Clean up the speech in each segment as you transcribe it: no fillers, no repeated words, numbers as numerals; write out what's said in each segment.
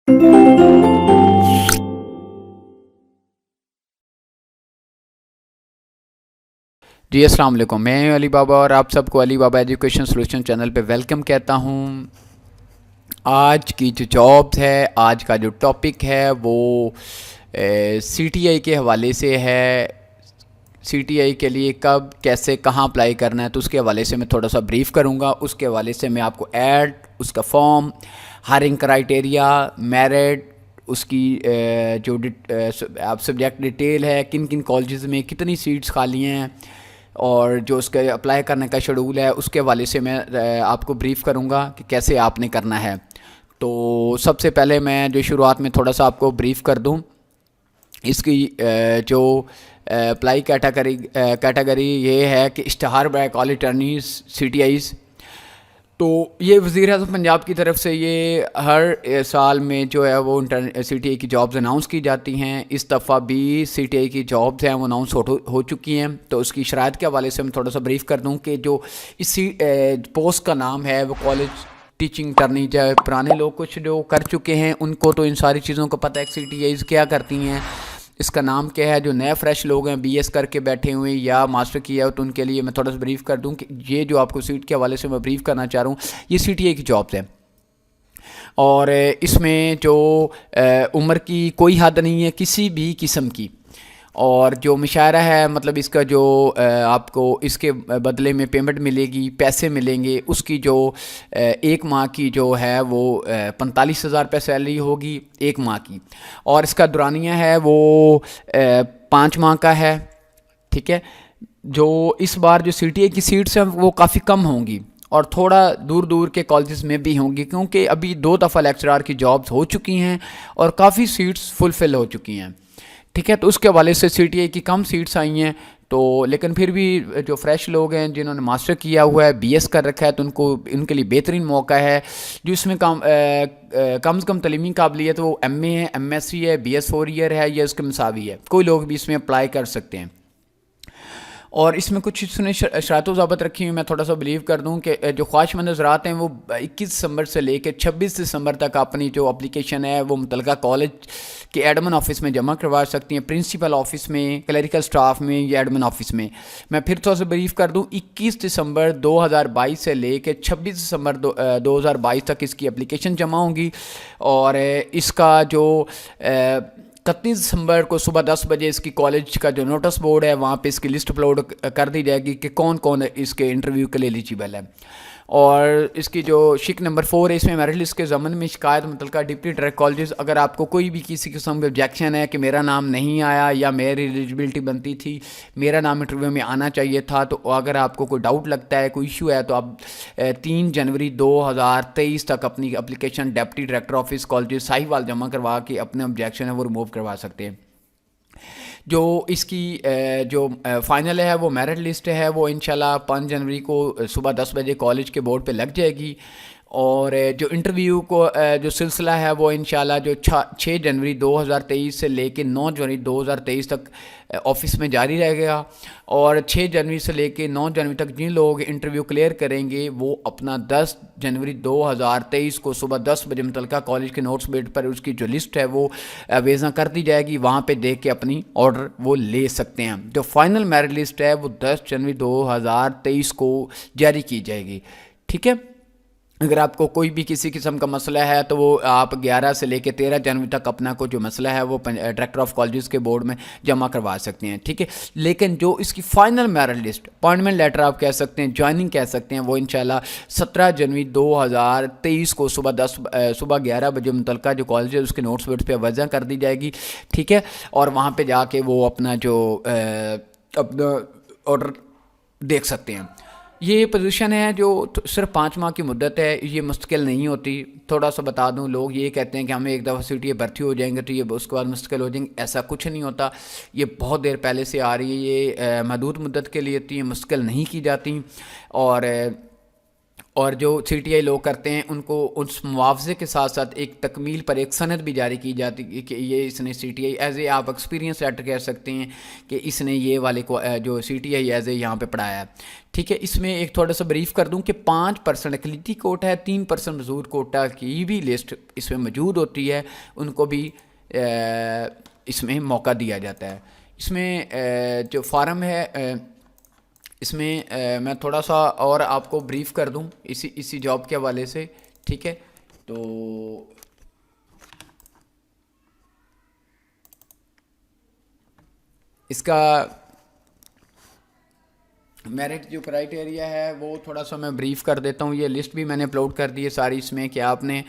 جی السلام علیکم، میں علی بابا اور آپ سب کو علی بابا ایجوکیشن سلوشن چینل پہ ویلکم کہتا ہوں۔ آج کی جو جابس ہے، آج کا جو ٹاپک ہے وہ سی ٹی آئی کے حوالے سے ہے۔ سی ٹی آئی کے لیے کب، کیسے، کہاں اپلائی کرنا ہے، تو اس کے حوالے سے میں تھوڑا سا بریف کروں گا۔ اس کے حوالے سے میں آپ کو ایڈ، اس کا فارم، ہائرنگ کرائٹیریا، میرٹ، اس کی جو آپ سبجیکٹ ڈیٹیل ہے، کن کن کالجز میں کتنی سیٹس خالی ہیں، اور جو اس کے اپلائی کرنے کا شیڈول ہے اس کے حوالے سے میں آپ کو بریف کروں گا کہ کیسے آپ نے کرنا ہے۔ تو سب سے پہلے میں جو شروعات میں تھوڑا سا آپ کو بریف کر دوں اس کی جو اپلائی کیٹیگری یہ ہے کہ اشتہار بائی کالج اٹرنیز سی ٹی آئیز۔ تو یہ وزیر اعظم پنجاب کی طرف سے یہ ہر سال میں جو ہے وہ سی ٹی آئی کی جابز اناؤنس کی جاتی ہیں۔ اس دفعہ بھی سی ٹی آئی کی جابز ہیں وہ اناؤنس ہو چکی ہیں۔ تو اس کی شرائط کے حوالے سے میں تھوڑا سا بریف کر دوں کہ جو اس پوسٹ کا نام ہے وہ کالج ٹیچنگ ٹرنی، جائے پرانے لوگ کچھ جو کر چکے ہیں ان کو تو ان ساری چیزوں کو پتہ ہے سی ٹی آئیز کیا کرتی ہیں، اس کا نام کیا ہے۔ جو نئے فریش لوگ ہیں، بی ایس کر کے بیٹھے ہوئے یا ماسٹر کیا ہے، تو ان کے لیے میں تھوڑا سا بریف کر دوں کہ یہ جو آپ کو سیٹ کے حوالے سے میں بریف کرنا چاہ رہا ہوں، یہ سی ٹی آئی کی جابس ہیں۔ اور اس میں جو عمر کی کوئی حد نہیں ہے کسی بھی قسم کی، اور جو مشاہرہ ہے مطلب اس کا جو آپ کو اس کے بدلے میں پیمنٹ ملے گی، پیسے ملیں گے، اس کی جو ایک ماہ کی جو ہے وہ 45,000 روپے سیلری ہوگی ایک ماہ کی، اور اس کا دورانیہ ہے وہ 5 ماہ کا ہے، ٹھیک ہے۔ جو اس بار جو سی ٹی آئی کی سیٹس ہیں وہ کافی کم ہوں گی اور تھوڑا دور دور کے کالجز میں بھی ہوں گی، کیونکہ ابھی 2 دفعہ لیکچرار کی جابز ہو چکی ہیں اور کافی سیٹس فل ہو چکی ہیں، ٹھیک ہے۔ تو اس کے حوالے سے سی ٹی آئی کی کم سیٹس آئی ہیں، تو لیکن پھر بھی جو فریش لوگ ہیں جنہوں نے ماسٹر کیا ہوا ہے، بی ایس کر رکھا ہے، تو ان کے لیے بہترین موقع ہے۔ جو اس میں کم از کم تعلیمی قابلیت وہ ایم اے ہے، ایم ایس سی ہے، بی ایس 4 ایئر ہے یا اس کے مساوی ہے، کوئی لوگ بھی اس میں اپلائی کر سکتے ہیں۔ اور اس میں کچھ اس نے شرائط و ضوابط رکھی ہوئی، میں تھوڑا سا بلیو کر دوں کہ جو خواہش مند حضرات ہیں وہ 21 دسمبر سے لے کے 26 دسمبر تک اپنی جو اپلیکیشن ہے وہ متعلقہ کالج کے ایڈمن آفس میں جمع کروا سکتی ہیں، پرنسپل آفس میں، کلیریکل سٹاف میں یا ایڈمن آفس میں۔ میں پھر تھوڑا سا بریف کر دوں، 21 دسمبر 2022 سے لے کے 26 دسمبر 2022 تک اس کی اپلیکیشن جمع ہوں گی، اور اس کا جو 31 دسمبر کو صبح 10 بجے اس کی کالج کا جو نوٹس بورڈ ہے وہاں پہ اس کی لسٹ اپلوڈ کر دی جائے گی کہ کون کون اس کے انٹرویو کے لیے ایلیجیبل ہے۔ اور اس کی جو شک نمبر 4 ہے، اس میں میرٹ لسٹ کے ضمن میں شکایت متعلقہ ڈپٹی ڈائریکٹر کالجز، اگر آپ کو کوئی بھی کسی قسم کا آبجیکشن ہے کہ میرا نام نہیں آیا یا میری ایلیجبلٹی بنتی تھی، میرا نام انٹرویو میں آنا چاہیے تھا، تو اگر آپ کو کوئی ڈاؤٹ لگتا ہے، کوئی ایشو ہے، تو آپ 3 جنوری 2023 تک اپنی application deputy director office colleges Sahiwal جمع کروا کے اپنے آبجیکشن ہے وہ ریموو کروا سکتے ہیں۔ جو اس کی جو فائنل ہے وہ میرٹ لسٹ ہے وہ انشاءاللہ 5 جنوری کو صبح 10 بجے کالج کے بورڈ پہ لگ جائے گی، اور جو انٹرویو کو جو سلسلہ ہے وہ انشاءاللہ جو 6 جنوری 2023 سے لے کے 9 جنوری 2023 تک آفس میں جاری رہے گا، اور 6 جنوری سے لے کے 9 جنوری تک جن لوگ انٹرویو کلیئر کریں گے وہ اپنا 10 جنوری 2023 کو صبح 10 بجے متعلقہ کالج کے نوٹس بیڈ پر اس کی جو لسٹ ہے وہ ویزاں کر دی جائے گی، وہاں پہ دیکھ کے اپنی آرڈر وہ لے سکتے ہیں۔ جو فائنل میرٹ لسٹ ہے وہ 10 جنوری 2023 کو جاری کی جائے گی، ٹھیک ہے۔ اگر آپ کو کوئی بھی کسی قسم کا مسئلہ ہے تو وہ آپ 11 سے لے کے 13 جنوری تک اپنا کو جو مسئلہ ہے وہ ڈائریکٹر آف کالجز کے بورڈ میں جمع کروا سکتے ہیں، ٹھیک ہے۔ لیکن جو اس کی final merit list, appointment letter آپ کہہ سکتے ہیں، جوائننگ کہہ سکتے ہیں، وہ انشاءاللہ 17 جنوری 2023 کو صبح 11 بجے متعلقہ جو کالج ہے اس کے نوٹس بورڈ پہ وضع کر دی جائے گی، ٹھیک ہے۔ اور وہاں پہ جا کے وہ اپنا جو اپنا آرڈر دیکھ سکتے ہیں۔ یہ پوزیشن ہے جو صرف 5 ماہ کی مدت ہے، یہ مستقل نہیں ہوتی۔ تھوڑا سا بتا دوں، لوگ یہ کہتے ہیں کہ ہمیں ایک دفعہ سی ٹی آئی بھرتی ہو جائیں گے تو یہ اس کے بعد مستقل ہو جائیں گے، ایسا کچھ نہیں ہوتا۔ یہ بہت دیر پہلے سے آ رہی ہے، یہ محدود مدت کے لیے ہوتی ہیں، مستقل نہیں کی جاتی۔ اور اور جو سی ٹی آئی لوگ کرتے ہیں ان کو اس معاوضے کے ساتھ ساتھ ایک تکمیل پر ایک سند بھی جاری کی جاتی ہے کہ یہ اس نے C T I as a آپ ایکسپیرینس لیٹر کہہ سکتے ہیں کہ اس نے یہ والے کو جو C T I as a یہاں پہ پڑھایا ہے. ٹھیک ہے, اس میں ایک تھوڑا سا بریف کر دوں کہ 5% اقلیتی کوٹا ہے, 3% مزدور کوٹا کی بھی لسٹ اس میں موجود ہوتی ہے, ان کو بھی اس میں موقع دیا جاتا ہے. اس میں جو فارم ہے اس میں میں تھوڑا سا اور آپ کو بریف کر دوں اسی جاب کے حوالے سے. ٹھیک ہے, تو اس کا میرٹ جو کرائٹیریا ہے وہ تھوڑا سا میں بریف کر دیتا ہوں. یہ لسٹ بھی میں نے اپلوڈ کر دی ہے ساری اس میں کہ آپ نے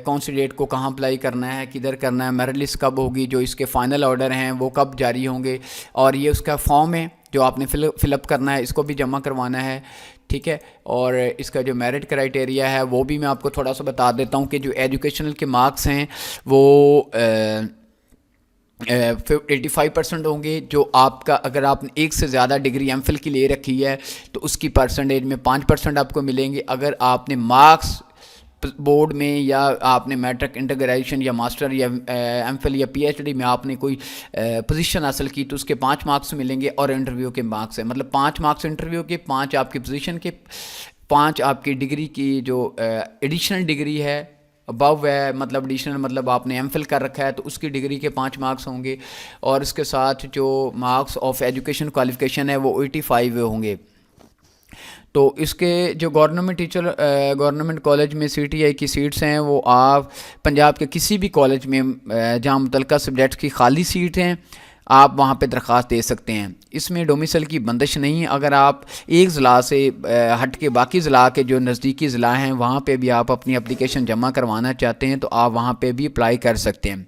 کون سی ڈیٹ کو کہاں اپلائی کرنا ہے, کدھر کرنا ہے, میرٹ لسٹ کب ہوگی, جو اس کے فائنل آرڈر ہیں وہ کب جاری ہوں گے, اور یہ اس کا فارم ہے جو آپ نے فل اپ کرنا ہے, اس کو بھی جمع کروانا ہے. ٹھیک ہے, اور اس کا جو میرٹ کرائٹیریا ہے وہ بھی میں آپ کو تھوڑا سا بتا دیتا ہوں کہ جو ایجوکیشنل کے مارکس ہیں وہ 85% ہوں گے. جو آپ کا اگر آپ نے ایک سے زیادہ ڈگری ایم فل کی لے رکھی ہے تو اس کی پرسنٹیج میں 5% آپ کو ملیں گے. اگر آپ نے مارکس بورڈ میں یا آپ نے میٹرک, انٹر گریجویشن یا ماسٹر یا ایم فل یا پی ایچ ڈی میں آپ نے کوئی پوزیشن حاصل کی تو اس کے 5 مارکس ملیں گے, اور انٹرویو کے مارکس ہیں, مطلب 5 مارکس انٹرویو کے, 5 آپ کی پوزیشن کے, 5 آپ کی ڈگری کی جو ایڈیشنل ڈگری ہے ابو ہے, مطلب ایڈیشنل مطلب آپ نے ایم فل کر رکھا ہے تو اس کی ڈگری کے 5 مارکس ہوں گے, اور اس کے ساتھ جو مارکس آف ایجوکیشن کوالیفیکیشن ہے وہ 85 ہوں گے. تو اس کے جو گورنمنٹ کالج میں سی ٹی آئی کی سیٹس ہیں وہ آپ پنجاب کے کسی بھی کالج میں جہاں متعلقہ سبجیکٹس کی خالی سیٹ ہیں آپ وہاں پہ درخواست دے سکتے ہیں. اس میں ڈومیسل کی بندش نہیں. اگر آپ ایک ضلع سے ہٹ کے باقی ضلع کے جو نزدیکی ضلع ہیں وہاں پہ بھی آپ اپنی اپلیکیشن جمع کروانا چاہتے ہیں تو آپ وہاں پہ بھی اپلائی کر سکتے ہیں.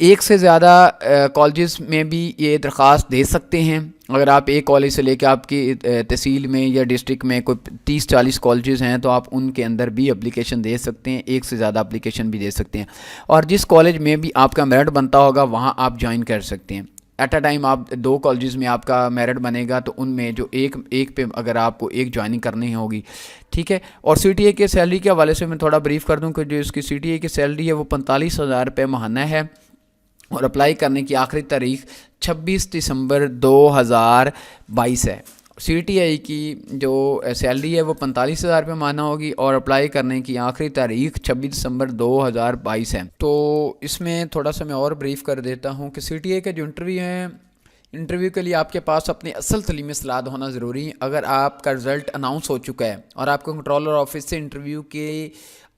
ایک سے زیادہ کالجز میں بھی یہ درخواست دے سکتے ہیں. اگر آپ ایک کالج سے لے کے آپ کی تحصیل میں یا ڈسٹرکٹ میں کوئی 30-40 کالجز ہیں تو آپ ان کے اندر بھی اپلیکیشن دے سکتے ہیں, ایک سے زیادہ اپلیکیشن بھی دے سکتے ہیں, اور جس کالج میں بھی آپ کا میرٹ بنتا ہوگا وہاں آپ جوائن کر سکتے ہیں. ایٹ اے ٹائم آپ 2 کالجز میں آپ کا میرٹ بنے گا تو ان میں جو ایک پہ اگر آپ کو ایک جوائننگ کرنی ہوگی. ٹھیک ہے, اور سی ٹی اے کے سیلری کے حوالے سے میں تھوڑا بریف کر دوں کہ جو اس کی سی ٹی اے کی سیلری ہے وہ 45,000 روپے ماہانہ ہے, اور اپلائی کرنے کی آخری تاریخ 26 دسمبر 2022 ہے. سی ٹی آئی کی جو سیلری ہے وہ 45,000 روپے ماہانہ ہوگی, اور اپلائی کرنے کی آخری تاریخ 26 دسمبر 2022 ہے. تو اس میں تھوڑا سا میں اور بریف کر دیتا ہوں کہ سی ٹی آئی کے جو انٹرویو ہیں, انٹرویو کے لیے آپ کے پاس اپنی اصل تعلیمی صلاحیت ہونا ضروری ہے. اگر آپ کا رزلٹ اناؤنس ہو چکا ہے اور آپ کو کنٹرولر آفس سے انٹرویو کے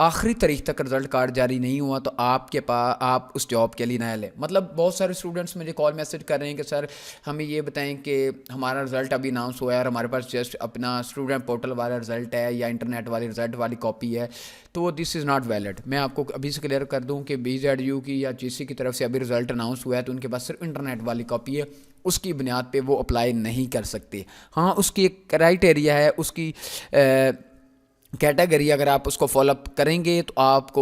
آخری تاریخ تک رزلٹ کارڈ جاری نہیں ہوا تو آپ اس جاب کے لیے نہ لیں. مطلب بہت سارے اسٹوڈنٹس مجھے کال میسج کر رہے ہیں کہ سر ہمیں یہ بتائیں کہ ہمارا رزلٹ ابھی اناؤنس ہوا ہے اور ہمارے پاس جسٹ اپنا اسٹوڈنٹ پورٹل والا رزلٹ ہے یا انٹرنیٹ والی رزلٹ والی کاپی ہے, تو دس از ناٹ ویلڈ. میں آپ کو ابھی سے کلیئر کر دوں کہ BZU کی یا GC کی طرف سے ابھی رزلٹ اناؤنس ہوا ہے تو ان کے پاس صرف انٹرنیٹ والی کاپی ہے, اس کی بنیاد پہ وہ اپلائی نہیں کر سکتے. ہاں اس کی ایک کرائٹیریا ہے, اس کی کیٹیگری اگر آپ اس کو فالو اپ کریں گے تو آپ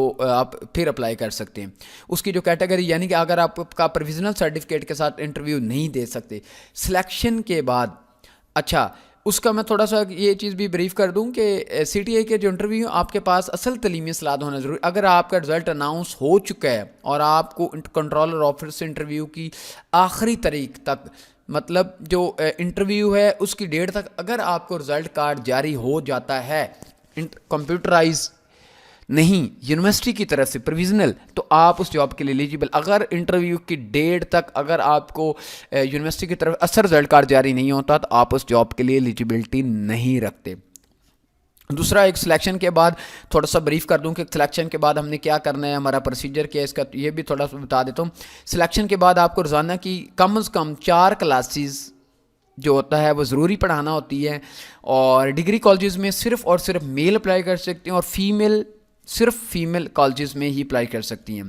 پھر اپلائی کر سکتے ہیں. اس کی جو کیٹیگری یعنی کہ اگر آپ کا پروویژنل سرٹیفکیٹ کے ساتھ انٹرویو نہیں دے سکتے سلیکشن کے بعد. اچھا, اس کا میں تھوڑا سا یہ چیز بھی بریف کر دوں کہ سی ٹی آئی کے جو انٹرویو آپ کے پاس اصل تعلیمی صلاحیت ہونا ضروری. اگر آپ کا رزلٹ اناؤنس ہو چکا ہے اور آپ کو کنٹرولر آفس سے انٹرویو کی آخری تاریخ تک, مطلب جو انٹرویو ہے اس کی ڈیٹ تک اگر آپ کو رزلٹ کارڈ جاری ہو جاتا ہے کمپیوٹرائز نہیں یونیورسٹی کی طرف سے پروویژنل, تو آپ اس جاب کے لیے ایلیجیبل. اگر انٹرویو کی ڈیٹ تک اگر آپ کو یونیورسٹی کی طرف اصل رزلٹ کارڈ جاری نہیں ہوتا تو آپ اس جاب کے لیے ایلیجیبلٹی نہیں رکھتے. دوسرا, ایک سلیکشن کے بعد تھوڑا سا بریف کر دوں کہ سلیکشن کے بعد ہم نے کیا کرنا ہے, ہمارا پروسیجر کیا ہے اس کا, یہ بھی تھوڑا سا بتا دیتا ہوں. سلیکشن کے بعد آپ کو روزانہ کی کم از کم 4 کلاسز جو ہوتا ہے وہ ضروری پڑھانا ہوتی ہے, اور ڈگری کالجز میں صرف اور صرف میل اپلائی کر سکتے ہیں, اور صرف فیمیل کالجز میں ہی اپلائی کر سکتی ہیں.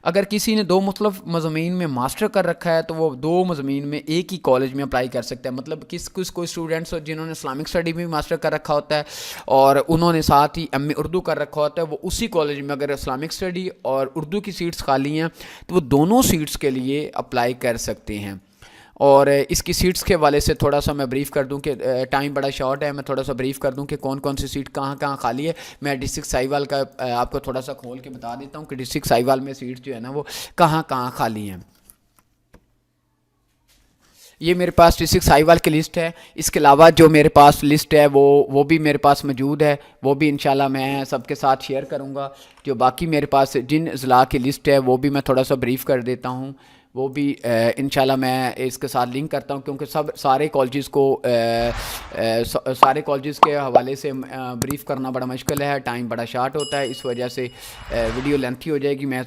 اگر کسی نے 2 مختلف مضامین میں ماسٹر کر رکھا ہے تو وہ 2 مضامین میں ایک ہی کالج میں اپلائی کر سکتا ہے. مطلب کوئی اسٹوڈنٹس جنہوں نے اسلامک اسٹڈی میں ماسٹر کر رکھا ہوتا ہے اور انہوں نے ساتھ ہی ایم اے اردو کر رکھا ہوتا ہے, وہ اسی کالج میں اگر اسلامک اسٹڈی اور اردو کی سیٹس خالی ہیں تو وہ دونوں سیٹس کے لیے اپلائی کر سکتے ہیں. اور اس کی سیٹس کے حوالے سے تھوڑا سا میں بریف کر دوں کہ ٹائم بڑا شارٹ ہے، میں تھوڑا سا بریف کر دوں کہ کون کون سی سیٹ کہاں کہاں خالی ہے. میں ڈسٹرکٹ ساہیوال کا آپ کو تھوڑا سا کھول کے بتا دیتا ہوں کہ ڈسٹرکٹ ساہیوال میں سیٹس جو ہے نا وہ کہاں کہاں خالی ہیں. یہ میرے پاس ڈسٹرکٹ ساہیوال کی لسٹ ہے. اس کے علاوہ جو میرے پاس لسٹ ہے وہ بھی میرے پاس موجود ہے، وہ بھی انشاءاللہ میں سب کے ساتھ شیئر کروں گا. جو باقی میرے پاس جن اضلاع کی لسٹ ہے وہ بھی میں تھوڑا سا بریف کر دیتا ہوں، وہ بھی انشاءاللہ میں اس کے ساتھ لنک کرتا ہوں، کیونکہ سارے کالجز کے حوالے سے بریف کرنا بڑا مشکل ہے، ٹائم بڑا شارٹ ہوتا ہے، اس وجہ سے ویڈیو لینتھی ہو جائے گی. میں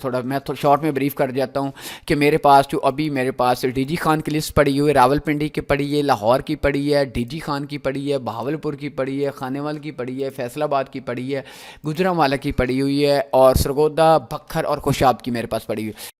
شارٹ میں بریف کر جاتا ہوں کہ میرے پاس جو ابھی میرے پاس ڈی جی خان کی لسٹ پڑی ہوئی ہے، راول پنڈی کی پڑی ہے، لاہور کی پڑی ہے، ڈی جی خان کی پڑی ہے، بہاولپور کی پڑی ہے، خانیوال کی پڑی ہے، فیصل آباد کی پڑی ہے، گجرانوالہ کی پڑی ہوئی ہے، اور سرگودا، بکھر اور خوشاب کی میرے پاس پڑی ہوئی ہے.